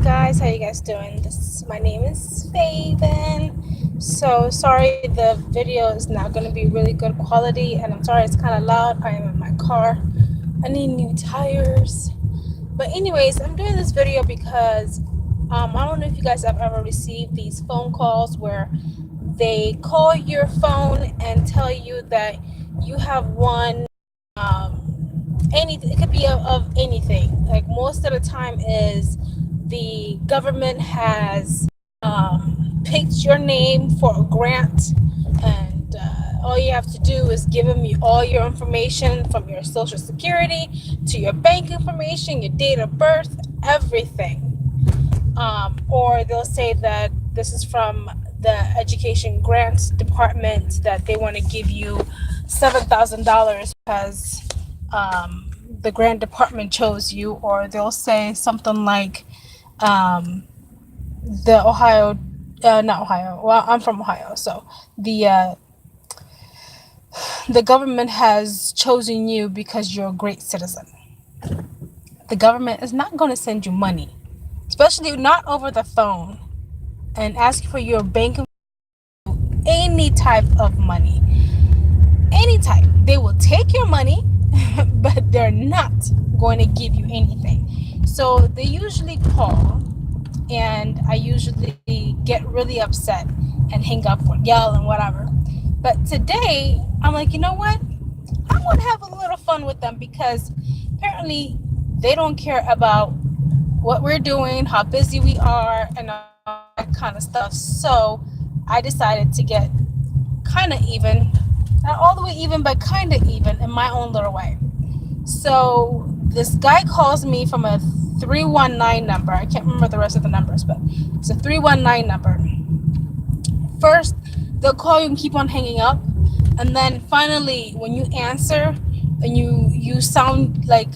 guys, how you guys doing? My name is Faven. So sorry the video is not going to be really good quality, and I'm sorry it's kind of loud. I am in my car. I need new tires. But anyways, I'm doing this video because I don't know if you guys have ever received these phone calls where they call your phone and tell you that you have won anything. It could be of anything. Like most of the time is the government has picked your name for a grant, and all you have to do is give them all your information, from your social security to your bank information, your date of birth, everything. Or they'll say that this is from the education grants department, that they want to give you $7,000 because the grant department chose you. Or they'll say something like the Ohio, not Ohio. Well, I'm from Ohio, so the government has chosen you because you're a great citizen. The government is not going to send you money, especially not over the phone, and ask for your bank, any type of money, any type. They will take your money, but they're not going to give you anything. So they usually call, and I usually get really upset and hang up or yell and whatever. But today, I'm like, you know what? I want to have a little fun with them, because apparently they don't care about what we're doing, how busy we are, and all that kind of stuff. So I decided to get kind of even, not all the way even, but kind of even in my own little way. So this guy calls me from a 319 number. I can't remember the rest of the numbers, but it's a 319 number. First, they'll call you and keep on hanging up. And then finally, when you answer and you sound like,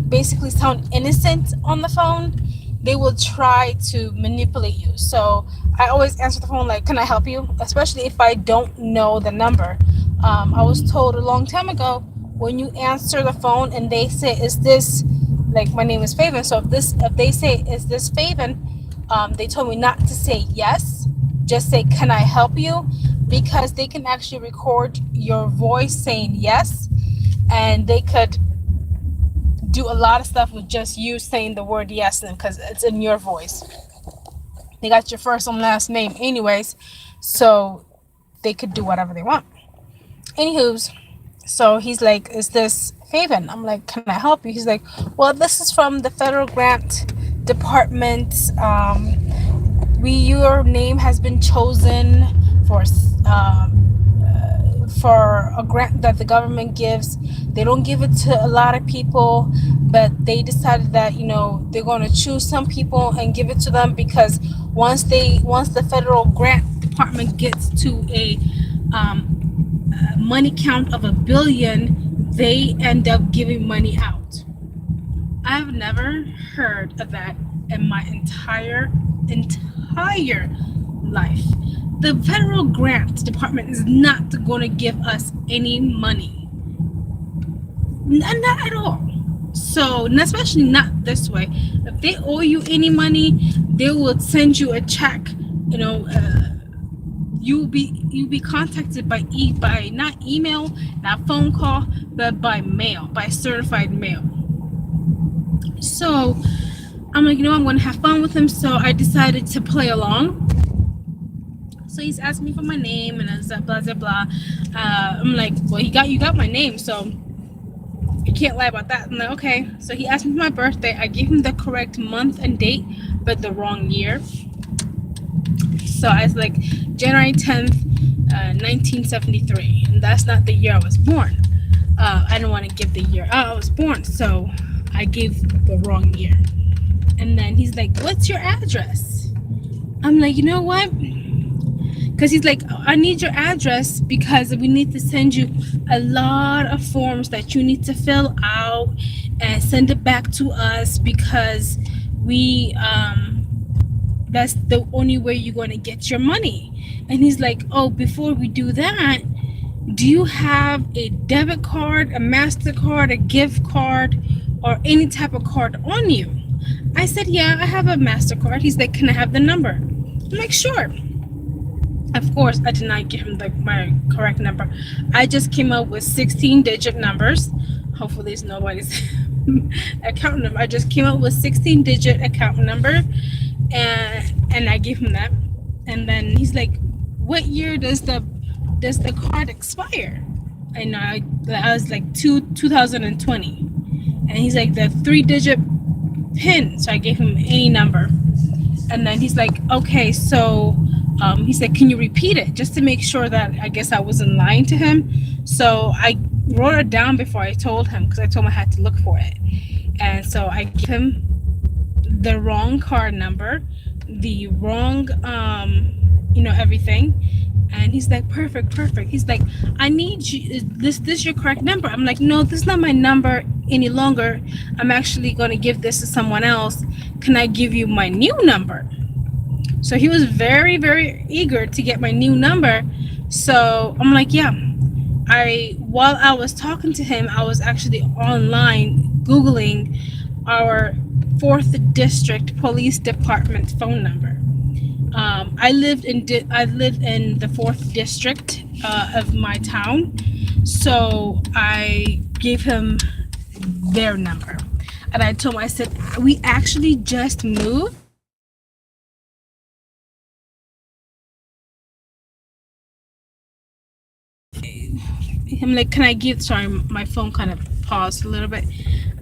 basically sound innocent on the phone, they will try to manipulate you. So I always answer the phone like, can I help you? Especially if I don't know the number. I was told a long time ago, when you answer the phone and they say, is this, like, my name is Faven. So if they say, is this Faven? They told me not to say yes, just say, can I help you? Because they can actually record your voice saying yes, and they could do a lot of stuff with just you saying the word yes, because it's in your voice. They got your first and last name anyways, so they could do whatever they want. Anywho's, so he's like, is this Faven? I'm like, can I help you? He's like, well, this is from the federal grant department. Your name has been chosen for a grant that the government gives. They don't give it to a lot of people, but they decided that, they're going to choose some people and give it to them, because once the federal grant department gets to a money count of $1 billion, they end up giving money out. I've never heard of that in my entire life. The federal grant department is not going to give us any money. Not at all. So, especially not this way. If they owe you any money, they will send you a check. You'll be contacted by not email, not phone call, but by mail, by certified mail. So I'm like, I'm going to have fun with him. So I decided to play along. So he's asking me for my name and blah, blah, blah. I'm like, well, you got my name, so you can't lie about that. I'm like, okay. So he asked me for my birthday. I gave him the correct month and date, but the wrong year. So I was like, January 10th, 1973. And that's not the year I was born. I didn't want to give the year I was born, so I gave the wrong year. And then he's like, what's your address? I'm like, you know what? Because he's like, I need your address because we need to send you a lot of forms that you need to fill out and send it back to us, because that's the only way you're going to get your money. And he's like, oh, before we do that, do you have a debit card, a MasterCard, a gift card, or any type of card on you? I said, yeah, I have a MasterCard. He's like, can I have the number? I'm like, sure. Of course, I did not give him my correct number. I just came up with 16-digit numbers. Hopefully, it's nobody's account number. I just came up with 16-digit account number, and I gave him that. And then he's like, "What year does the card expire?" And I was like 2020, and he's like the 3-digit PIN. So I gave him any number. And then he's like, okay, so he said, can you repeat it just to make sure that I guess I wasn't lying to him? So I wrote it down before I told him, because I told him I had to look for it. And so I gave him the wrong card number, the wrong, everything. And he's like, perfect. He's like, I need you. Is this your correct number? I'm like, no, this is not my number any longer. I'm actually going to give this to someone else. Can I give you my new number? So he was very, very eager to get my new number. So I'm like, yeah. While I was talking to him, I was actually online Googling our 4th District Police Department phone number. I lived in the 4th District of my town, so I gave him their number, and I told him, I said, we actually just moved. I'm like, can I give? Sorry, my phone kind of paused a little bit.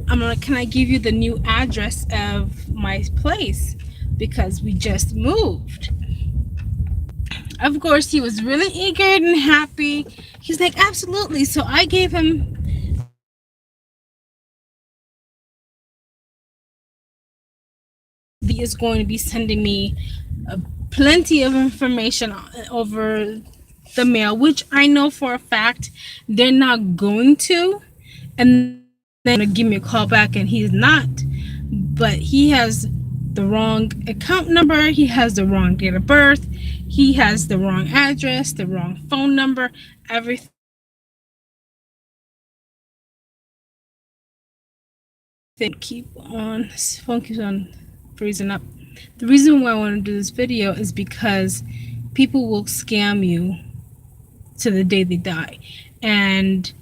I'm like, can I give you the new address of my place, because we just moved? Of course, he was really eager and happy. He's like, absolutely. So I gave him. He is going to be sending me plenty of information over the mail, which I know for a fact they're not going to. And then gonna give me a call back, and he's not. But he has the wrong account number. He has the wrong date of birth. He has the wrong address, the wrong phone number, everything. Phone keeps on freezing up. The reason why I want to do this video is because people will scam you to the day they die. And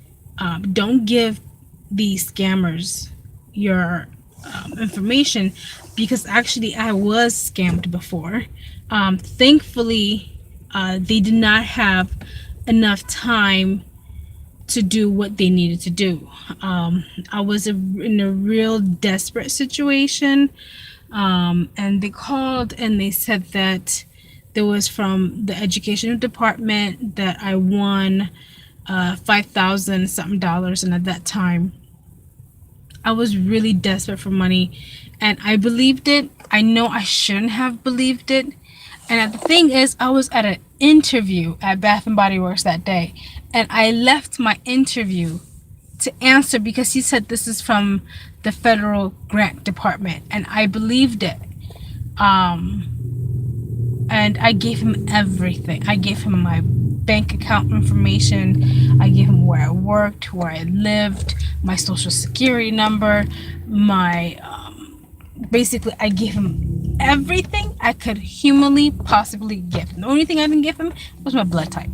don't give these scammers your information, because actually I was scammed before. Thankfully, they did not have enough time to do what they needed to do. I was in a real desperate situation, and they called and they said that there was from the education department that I won $5,000 something dollars, and at that time I was really desperate for money, and I believed it. I know I shouldn't have believed it. And the thing is, I was at an interview at Bath and Body Works that day, and I left my interview to answer because he said this is from the federal grant department, and I believed it. And I gave him everything. I gave him my bank account information. I gave him where I worked, where I lived, my social security number, my basically I gave him everything I could humanly possibly give. The only thing I didn't give him was my blood type.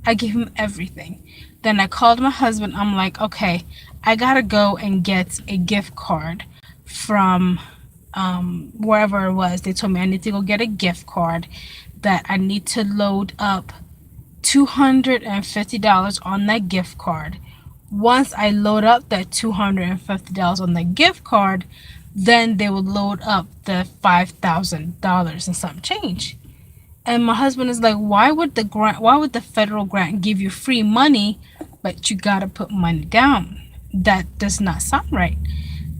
I gave him everything. Then I called my husband. I'm like, okay, I gotta go and get a gift card from wherever it was. They told me I need to go get a gift card, that I need to load up $250 on that gift card. Once I load up that $250 on the gift card, then they will load up the $5,000 and some change. And my husband is like, why would the federal grant give you free money, but you gotta put money down? That does not sound right.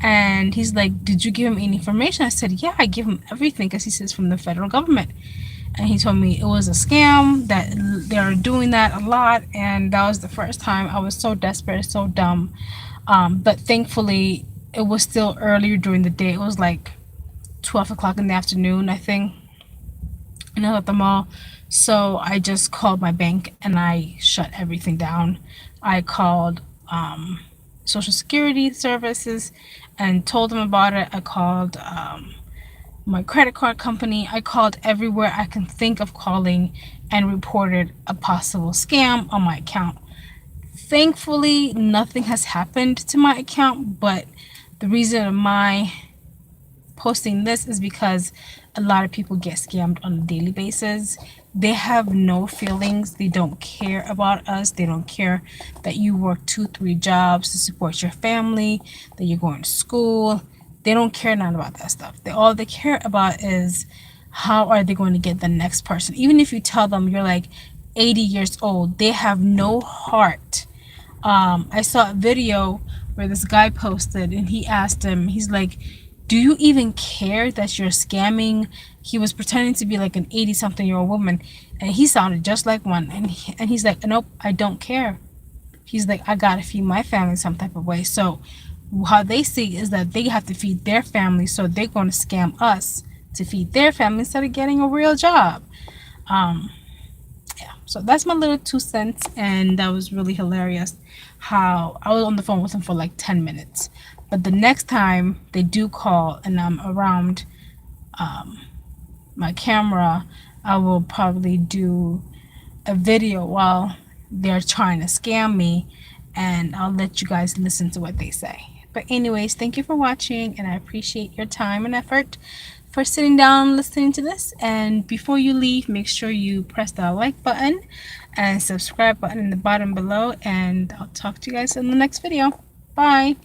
And he's like, did you give him any information? I said, yeah, I give him everything, because he says from the federal government. And he told me it was a scam, that they are doing that a lot. And that was the first time. I was so desperate, so dumb. But thankfully, it was still earlier during the day. It was like 12 o'clock in the afternoon, I think. And I was at the mall. So I just called my bank and I shut everything down. I called Social Security services and told them about it. I called my credit card company. I called everywhere I can think of calling and reported a possible scam on my account. Thankfully, nothing has happened to my account, but the reason of my posting this is because a lot of people get scammed on a daily basis. They have no feelings. They don't care about us. They don't care that you work 2-3 jobs to support your family, that you're going to school. They don't care none about that stuff. All they care about is how are they going to get the next person. Even if you tell them you're like 80 years old, they have no heart. I saw a video where this guy posted and he asked him, he's like, do you even care that you're scamming? He was pretending to be like an 80-something-year-old woman, and he sounded just like one. And he's like, nope, I don't care. He's like, I gotta feed my family some type of way. So how they see is that they have to feed their family, so they're going to scam us to feed their family instead of getting a real job. Yeah, so that's my little 2 cents, and that was really hilarious how I was on the phone with him for like 10 minutes. But the next time they do call and I'm around my camera, I will probably do a video while they're trying to scam me, and I'll let you guys listen to what they say. But anyways, thank you for watching, and I appreciate your time and effort for sitting down listening to this. And before you leave, make sure you press the like button and subscribe button in the bottom below, and I'll talk to you guys in the next video. Bye.